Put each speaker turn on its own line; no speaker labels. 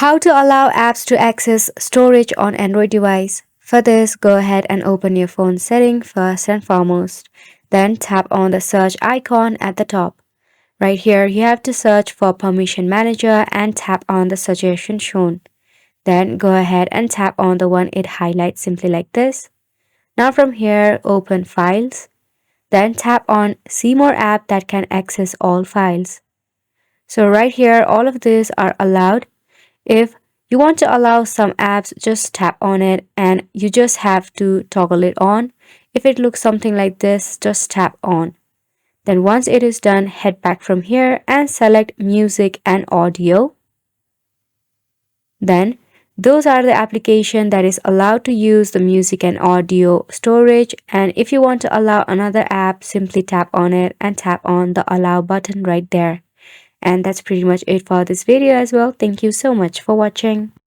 How to allow apps to access storage on Android device. For this, go ahead and open your phone setting first and foremost. Then tap on the search icon at the top. Right here, you have to search for Permission Manager and tap on the suggestion shown. Then go ahead and tap on the one it highlights simply like this. Now from here, open Files. Then tap on See More app that can access all files. So right here, all of these are allowed. If you want to allow some apps, just tap on it and you just have to toggle it on. If it looks something like this, just tap on. Then once it is done, head back from here and select music and audio. Then those are the application that is allowed to use the music and audio storage. And if you want to allow another app, simply tap on it and tap on the allow button right there. And that's pretty much it for this video as well. Thank you so much for watching.